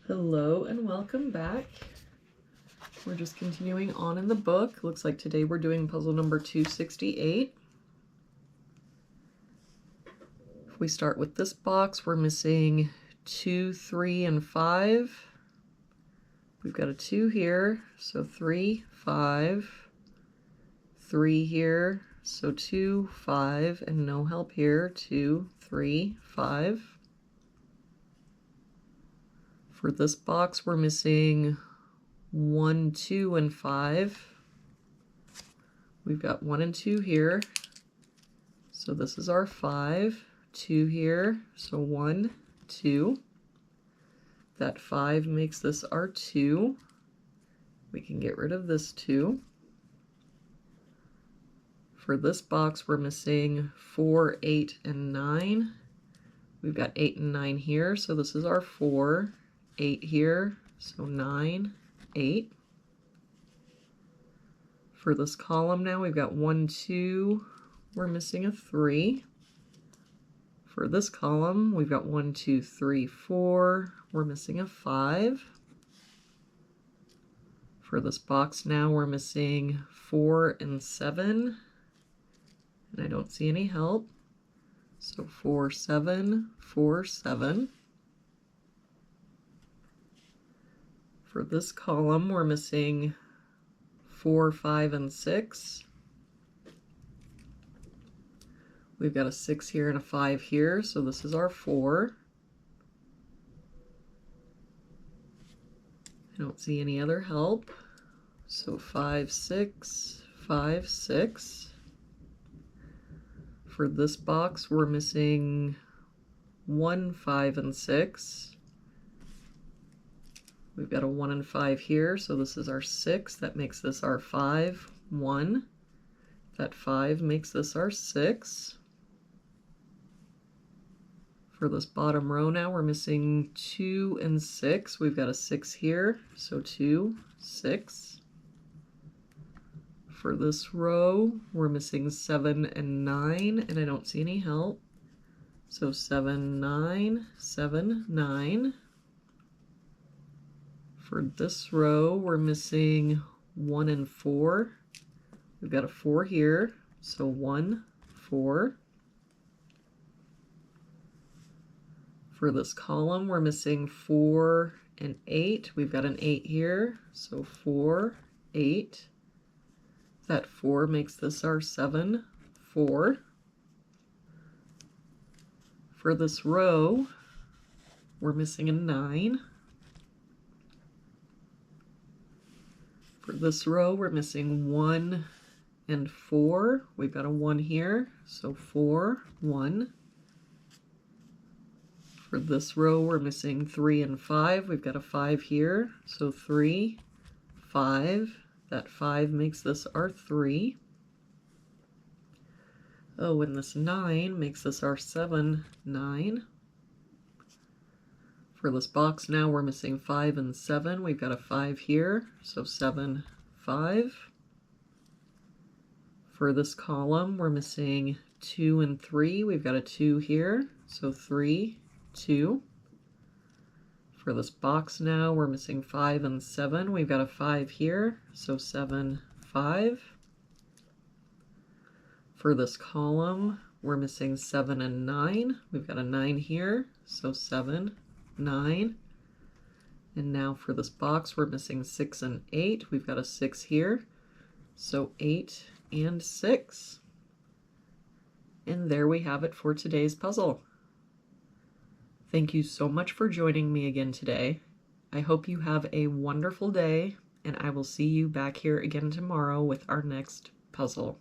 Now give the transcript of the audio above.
Hello and welcome back. We're just continuing on in the book. Looks like today we're doing puzzle number 268. If we start with this box, we're missing 2, 3, and 5. We've got a 2 here, so 3, 5. 3 here, so 2, 5, and no help here, 2, 3, 5. For this box, we're missing 1, 2, and 5. We've got 1 and 2 here, so this is our 5. 2 here, so 1, 2. That 5 makes this our 2. We can get rid of this 2. For this box, we're missing 4, 8, and 9. We've got 8 and 9 here, so this is our 4. 8 here, so 9, 8. For this column now, we've got 1, 2. We're missing a 3. For this column, we've got 1, 2, 3, 4. We're missing a 5. For this box now, we're missing 4 and 7. And I don't see any help. So 4, 7, 4, 7. For this column, we're missing 4, 5, and 6. We've got a 6 here and a 5 here, so this is our 4. I don't see any other help. So 5, 6, 5, 6. For this box, we're missing 1, 5, and 6. We've got a 1 and 5 here, so this is our 6. That makes this our 5, 1. That 5 makes this our 6. For this bottom row now, we're missing 2 and 6. We've got a 6 here, so 2, 6. For this row, we're missing 7 and 9, and I don't see any help. So 7, 9, 7, 9. For this row, we're missing 1 and 4. We've got a 4 here, so 1, 4. For this column, we're missing 4 and 8. We've got an 8 here, so 4, 8. That 4 makes this our 7, 4. For this row, we're missing a 9. For this row, we're missing 1 and 4. We've got a 1 here, so 4, 1. For this row, we're missing 3 and 5. We've got a 5 here, so 3, 5. That 5 makes this our 3. Oh, and this 9 makes this our 7, 9. For this box now, we're missing 5 and 7. We've got a 5 here, so 7, 5. For this column, we're missing 2 and 3. We've got a 2 here, so 3, 2. For this box now, we're missing 5 and 7. We've got a 5 here, so 7, 5. For this column, we're missing 7 and 9. We've got a 9 here, so 7, 9. And now for this box, we're missing 6 and 8. We've got a 6 here, so 8 and 6. And there we have it for today's puzzle. Thank you so much for joining me again today. I hope you have a wonderful day, and I will see you back here again tomorrow with our next puzzle.